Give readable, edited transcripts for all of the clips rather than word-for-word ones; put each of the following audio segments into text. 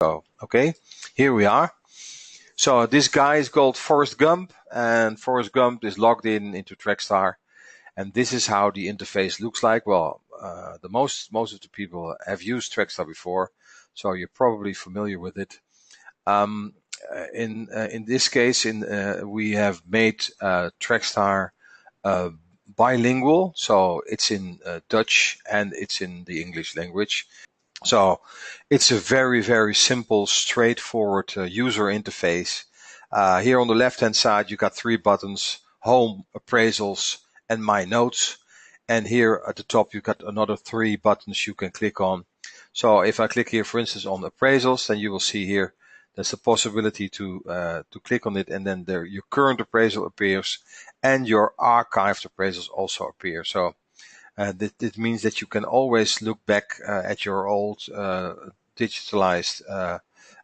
So, okay, here we are. So this guy is called Forrest Gump, and Forrest Gump is logged in into Trakstar, and this is how the interface looks like. Well, the most of the people have used Trakstar before, so you're probably familiar with it. Um, in this case, we have made Trakstar uh, bilingual, so it's in Dutch and it's in the English language. So it's a very simple, straightforward user interface. Here on the left-hand side, you got three buttons: Home, Appraisals, and My Notes. And here at the top, you got another three buttons you can click on. So if I click here, for instance, on Appraisals, then you will see here there's a possibility to click on it, and then there your current appraisal appears, and your archived appraisals also appear. So this means that you can always look back at your old digitalized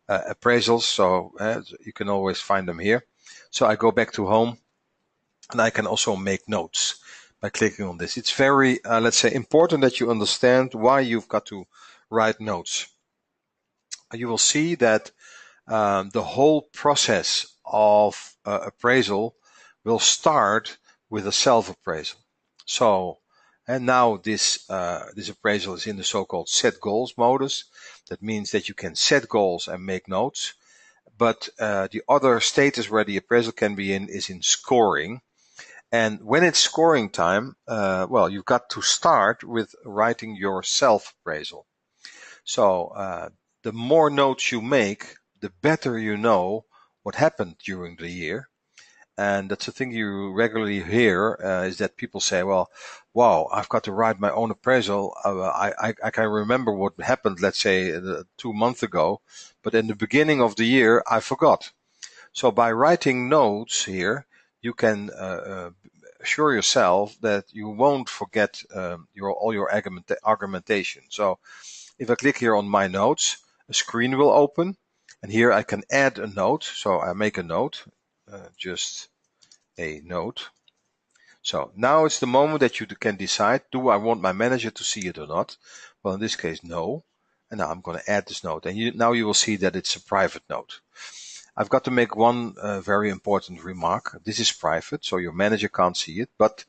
appraisals. So you can always find them here. So I go back to home, and I can also make notes by clicking on this. It's very, let's say, important that you understand why you've got to write notes. You will see that the whole process of appraisal will start with a self-appraisal. So, and now this appraisal is in the so-called set goals modus. That means that you can set goals and make notes. But the other status where the appraisal can be in is in scoring. And when it's scoring time, well, you've got to start with writing your self-appraisal. So the more notes you make, the better you know what happened during the year. And that's the thing you regularly hear is that people say, well, wow, I've got to write my own appraisal. I can remember what happened, let's say 2 months ago, but in the beginning of the year, I forgot. So by writing notes here, you can assure yourself that you won't forget all your argumentation. So if I click here on my notes, a screen will open, and here I can add a note. So I make a note, just a note. So now it's the moment that you can decide, do I want my manager to see it or not? Well, in this case, no. And now I'm going to add this note. And now you will see that it's a private note. I've got to make one very important remark. This is private, so your manager can't see it. But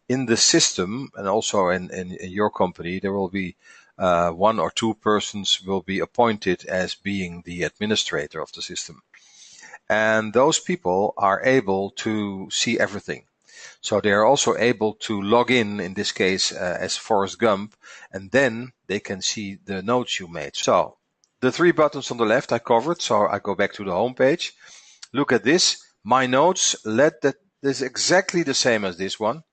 in the system, and also in your company, there will be one or two persons will be appointed as being the administrator of the system. And those people are able to see everything. So they are also able to log in this case, as Forrest Gump, and then they can see the notes you made. So the three buttons on the left I covered, so I go back to the home page. Look at this. My notes, this is exactly the same as this one.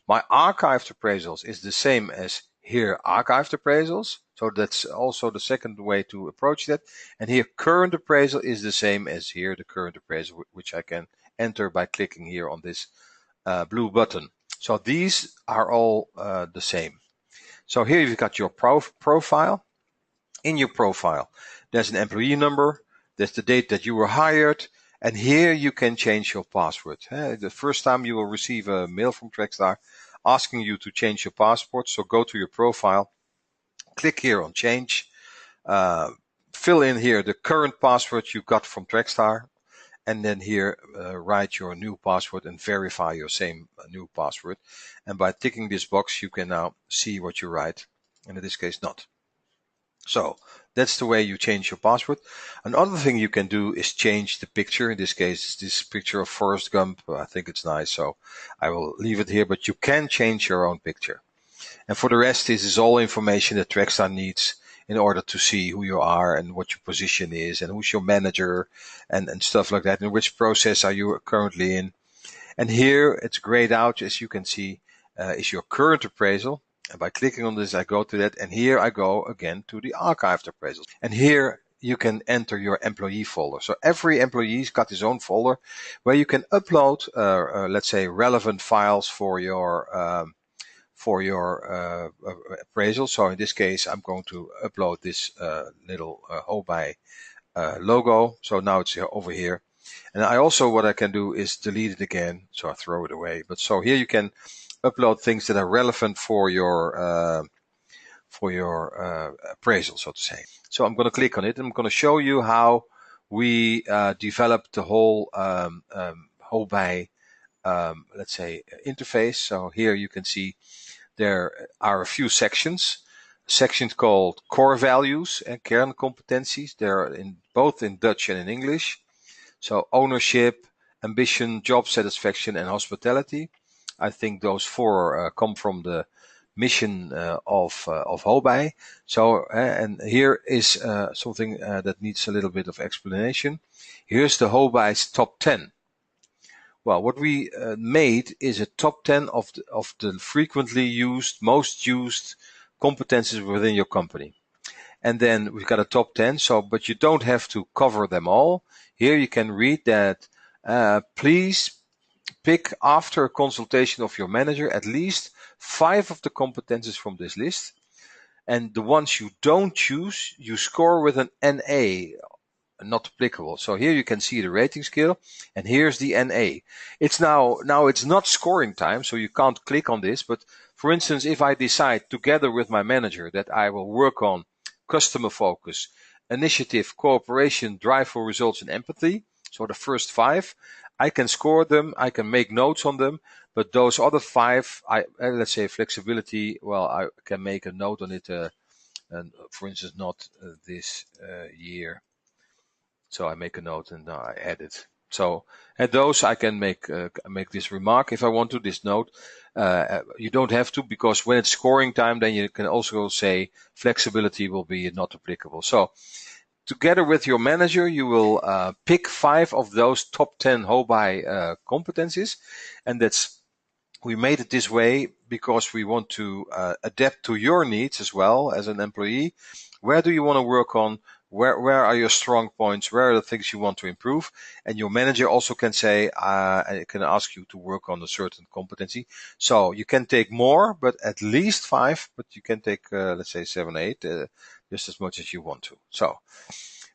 My archived appraisals is the same as here archived appraisals. So that's also the second way to approach that. And here current appraisal is the same as here the current appraisal, which I can enter by clicking here on this blue button. So these are all the same. So here you've got your profile. In your profile, there's an employee number, there's the date that you were hired, and here you can change your password. The first time you will receive a mail from Trakstar asking you to change your password. So go to your profile, click here on change, fill in here the current password you got from Trakstar, and then here write your new password and verify your same new password. And by ticking this box, you can now see what you write, and in this case not. So that's the way you change your password. Another thing you can do is change the picture. In this case, it's this picture of Forrest Gump. I think it's nice, so I will leave it here, but you can change your own picture. And for the rest, this is all information that Trakstar needs in order to see who you are and what your position is and who's your manager and stuff like that, and which process are you currently in. And here it's grayed out, as you can see, is your current appraisal. And by clicking on this, I go to that, and here I go again to the archived appraisals. And here you can enter your employee folder. So every employee's got his own folder where you can upload, let's say, relevant files for your appraisal. So in this case, I'm going to upload this little HOBIJ logo. So now it's over here. And I also, what I can do is delete it again. So I throw it away. But so here you can upload things that are relevant for your appraisal, so to say. So I'm going to click on it. I'm going to show you how we developed the whole HOBIJ, let's say, interface. So here you can see there are a few sections. Sections called core values and kerncompetenties. They're both in Dutch and in English. So ownership, ambition, job satisfaction, and hospitality. I think those four come from the mission of HOBIJ. So, and here is something that needs a little bit of explanation. Here's the HOBIJ's top 10. Well, what we made is a top 10 of the frequently used, most used competencies within your company. And then we've got a top 10, but you don't have to cover them all. Here you can read that please pick, after a consultation of your manager, at least 5 of the competencies from this list. And the ones you don't choose, you score with an NA, not applicable. So here you can see the rating scale, and here's the NA. It's now it's not scoring time, so you can't click on this. But for instance, if I decide together with my manager that I will work on customer focus, initiative, cooperation, drive for results, and empathy, so the first 5, I can score them, I can make notes on them, but those other 5, let's say flexibility, well, I can make a note on it, and for instance, not this year. So I make a note and I add it. So at those I can make this remark if I want to, this note. You don't have to, because when it's scoring time, then you can also say flexibility will be not applicable. So together with your manager, you will pick 5 of those top 10 HOBIJ competencies, and we made it this way because we want to adapt to your needs as well as an employee. Where do you want to work on? Where are your strong points? Where are the things you want to improve? And your manager also can say, I can ask you to work on a certain competency. So you can take more, but at least 5, but you can take, let's say 7, 8, just as much as you want to. So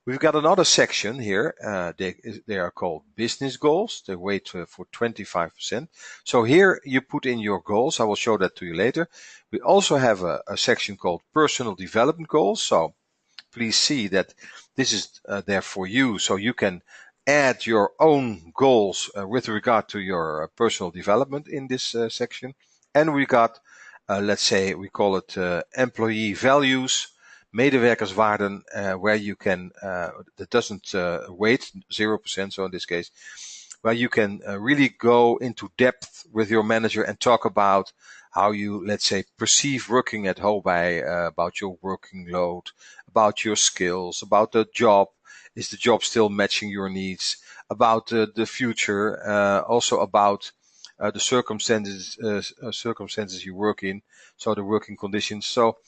we've got another section here. They are called business goals. They weight for 25%. So here you put in your goals. I will show that to you later. We also have a section called personal development goals. So please see that this is there for you, so you can add your own goals with regard to your personal development in this section. And we got, let's say, we call it employee values, medewerkerswaarden, where you can, that doesn't weight 0%, so in this case, where you can really go into depth with your manager and talk about how you, let's say, perceive working at HOBIJ, about your working load, about your skills, about the job. Is the job still matching your needs? About the future, also about the circumstances you work in, so the working conditions. So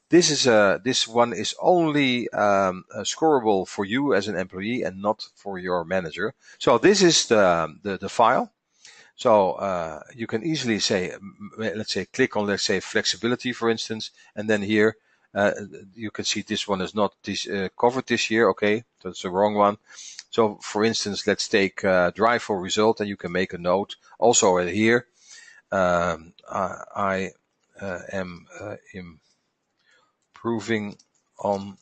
this one is only scorable for you as an employee and not for your manager. So this is the file. So you can easily say, let's say, click on, let's say, flexibility, for instance, and then here you can see this one is not covered this year. Okay, that's the wrong one. So for instance, let's take drive for result, and you can make a note also here. I am improving on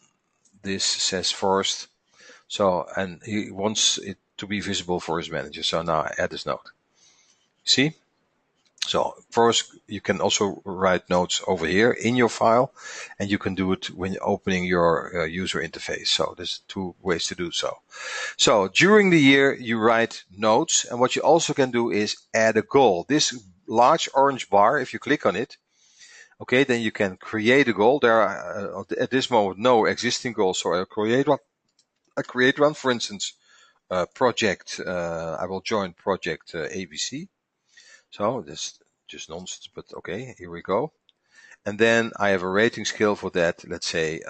this, says Forrest. So, and he wants it to be visible for his manager. So now I add this note. See? So first, you can also write notes over here in your file, and you can do it when you're opening your user interface. So there's 2 ways to do so. So during the year, you write notes, and what you also can do is add a goal. This large orange bar, if you click on it, okay, then you can create a goal. There are at this moment no existing goals, so I'll create one. For instance, project. I will join project ABC. So this just nonsense, but okay, here we go. And then I have a rating scale for that. Let's say,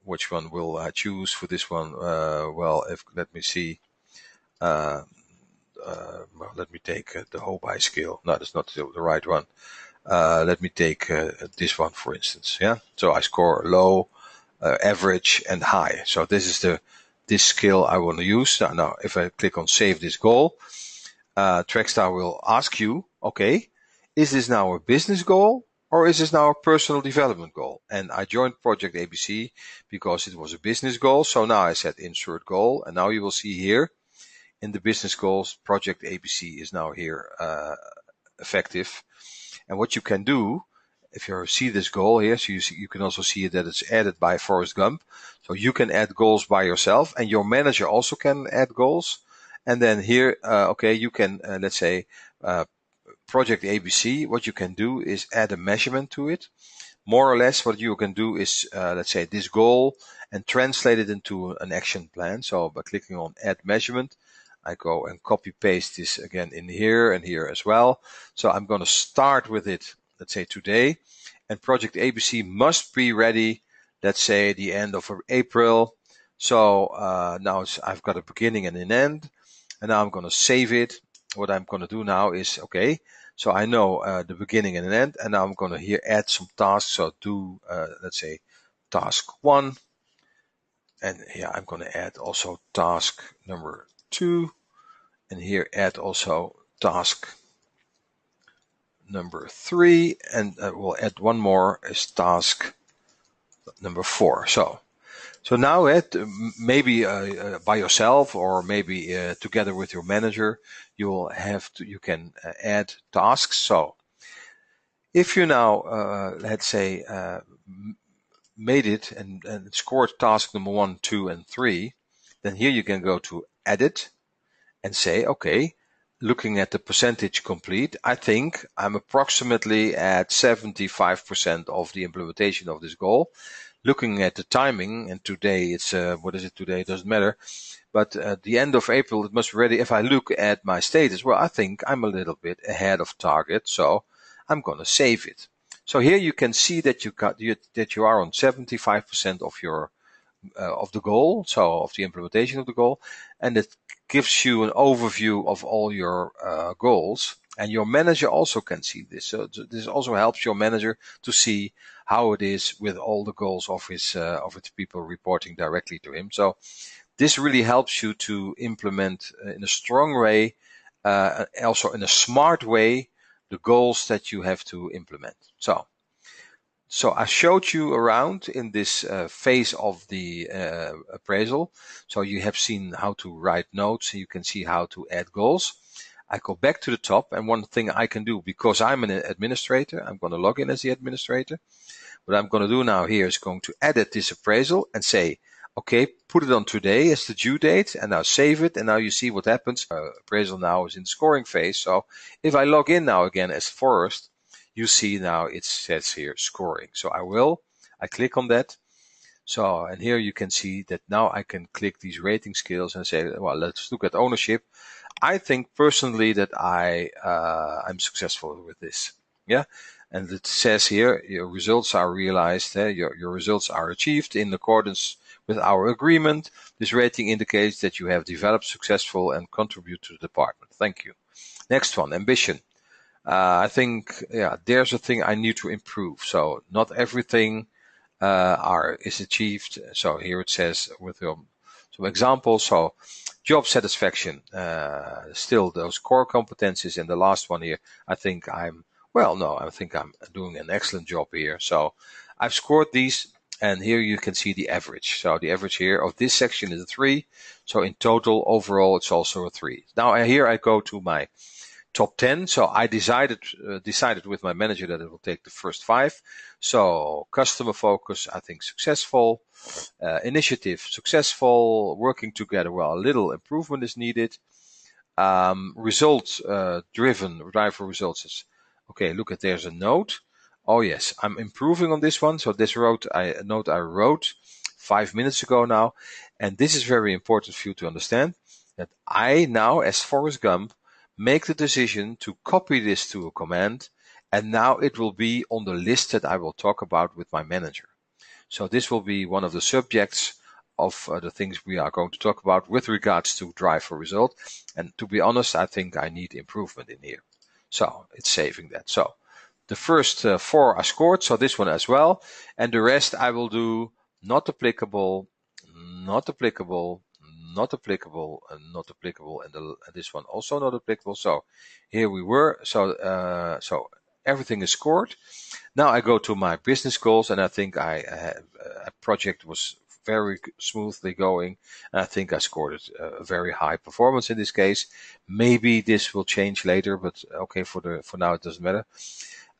which one will I choose for this one? Let me see. Well, let me take the HOBIJ scale. No, that's not the right one. Let me take this one, for instance. Yeah. So I score low, average, and high. So this is this scale I want to use. Now, if I click on save this goal, Trakstar will ask you, okay, is this now a business goal Or is this now a personal development goal? And I joined Project ABC because it was a business goal. So now I said insert goal. And now you will see here in the business goals, Project ABC is now here effective. And what you can do, if you see this goal here, so you can also see that it's added by Forrest Gump. So you can add goals by yourself, and your manager also can add goals. And then here, okay, you can, let's say, Project ABC, what you can do is add a measurement to it. More or less what you can do is, let's say, this goal and translate it into an action plan. So by clicking on add measurement, I go and copy paste this again in here and here as well. So I'm going to start with it, let's say today, and Project ABC must be ready, let's say the end of April. So now I've got a beginning and an end, and now I'm going to save it. What I'm going to do now is, okay, so I know the beginning and an end, and now I'm going to here add some tasks. So do, let's say, task 1. And here I'm going to add also task number 2. And here add also task number 3. And we'll add one more as task number 4. So now maybe by yourself or maybe together with your manager, you can add tasks. So if you now, let's say, made it and scored task number 1, 2, and 3, then here you can go to edit and say, okay, looking at the percentage complete, I think I'm approximately at 75% of the implementation of this goal. Looking at the timing, and today it's, what is it today? It doesn't matter. But at the end of April, it must be ready. If I look at my status, well, I think I'm a little bit ahead of target. So I'm going to save it. So here you can see that you are on 75% of your of the goal, so of the implementation of the goal, and it gives you an overview of all your goals. And your manager also can see this. So this also helps your manager to see how it is with all the goals of his people reporting directly to him. So this really helps you to implement in a strong way, also in a smart way, the goals that you have to implement. So I showed you around in this phase of the appraisal. So you have seen how to write notes, and you can see how to add goals. I go back to the top, and one thing I can do, because I'm an administrator, I'm going to log in as the administrator. What I'm going to do now here is going to edit this appraisal and say, okay, put it on today as the due date, and now save it. And now you see what happens. Appraisal now is in the scoring phase. So if I log in now again as Forrest, you see now it says here scoring. So I click on that. So, and here you can see that now I can click these rating scales and say, well, let's look at ownership. I think personally that I'm successful with this. Yeah. And it says here, your results are realized, your results are achieved in accordance with our agreement. This rating indicates that you have developed successful and contribute to the department. Thank you. Next one, ambition. I think, there's a thing I need to improve. So not everything is achieved. So here it says with some examples. So job satisfaction, still those core competencies. And the last one here, I think I'm doing an excellent job here. So I've scored these, and here you can see the average. So the average here of this section is a 3. So in total, overall, it's also a 3. Now here I go to my top 10. So I decided with my manager that it will take the first 5. So customer focus, I think successful. Initiative, successful. Working together, well, a little improvement is needed. Results driven, drive for results is, okay, look at, there's a note. Oh yes, I'm improving on this one. So this note I wrote 5 minutes ago now. And this is very important for you to understand, that I now, as Forrest Gump, make the decision to copy this to a command, and now it will be on the list that I will talk about with my manager. So this will be one of the subjects of the things we are going to talk about with regards to drive for result. And to be honest, I think I need improvement in here. So it's saving that. So the first 4 are scored, so this one as well. And the rest I will do not applicable, not applicable, not applicable, and not applicable, and this one also not applicable. So here we were. So everything is scored. Now I go to my business goals, and I think a project was very smoothly going, and I think I scored a very high performance in this case. Maybe this will change later, but okay, for now it doesn't matter.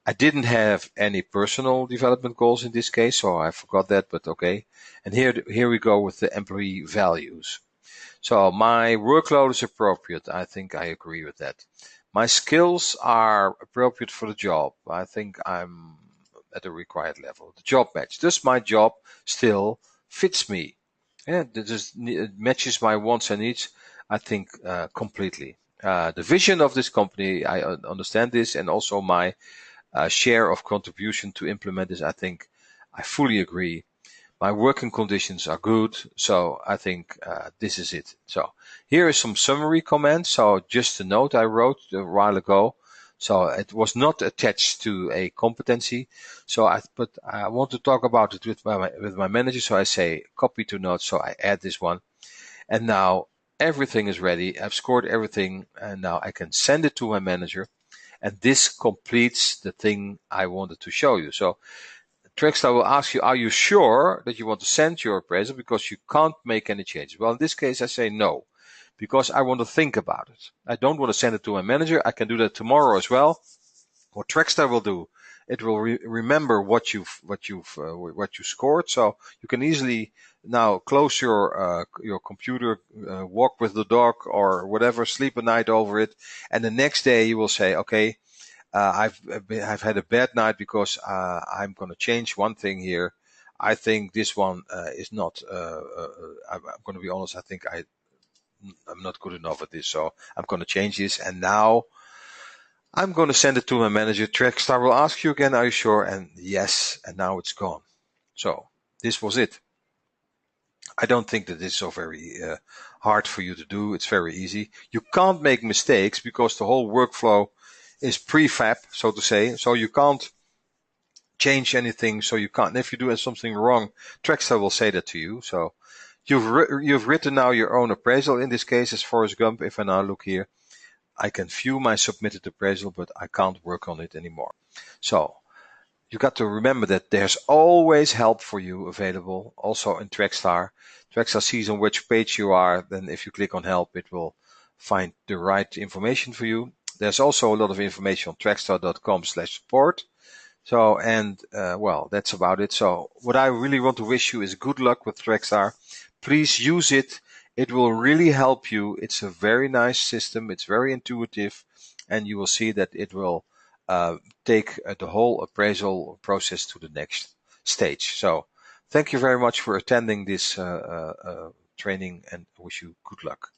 I didn't have any personal development goals in this case, so I forgot that, but okay. And here we go with the employee values. So my workload is appropriate. I think I agree with that. My skills are appropriate for the job. I think I'm at the required level. The job match. Does my job still fits me? Yeah, it matches my wants and needs, I think, completely. The vision of this company, I understand this, and also my share of contribution to implement this, I think I fully agree. My working conditions are good, so I think this is it. So here is some summary comments. So just a note I wrote a while ago. So it was not attached to a competency. But I want to talk about it with my manager. So I say copy to notes. So I add this one, and now everything is ready. I've scored everything, and now I can send it to my manager. And this completes the thing I wanted to show you. So Trakstar will ask you, are you sure that you want to send your appraisal because you can't make any changes? Well, in this case, I say no, because I want to think about it. I don't want to send it to my manager. I can do that tomorrow as well. What Trakstar will do, it will remember what you scored. So you can easily now close your computer, walk with the dog or whatever, sleep a night over it, and the next day you will say, okay, I've had a bad night because I'm going to change one thing here. I think this one is not. I'm going to be honest. I think I'm not good enough at this, so I'm going to change this. And now I'm going to send it to my manager. Trakstar will ask you again, are you sure? And yes, and now it's gone. So this was it. I don't think that it's so very hard for you to do. It's very easy. You can't make mistakes because the whole workflow is prefab, so to say. So you can't change anything. So you can't. If you do something wrong, Trakstar will say that to you. So you've written now your own appraisal. In this case, as Forrest Gump. If I now look here, I can view my submitted appraisal, but I can't work on it anymore. So you got to remember that there's always help for you available, also in Trakstar. Trakstar sees on which page you are. Then if you click on help, it will find the right information for you. There's also a lot of information on trakstar.com/support. So, well, that's about it. So what I really want to wish you is good luck with Trakstar. Please use it. It will really help you. It's a very nice system. It's very intuitive, and you will see that it will take the whole appraisal process to the next stage. So thank you very much for attending this training, and I wish you good luck.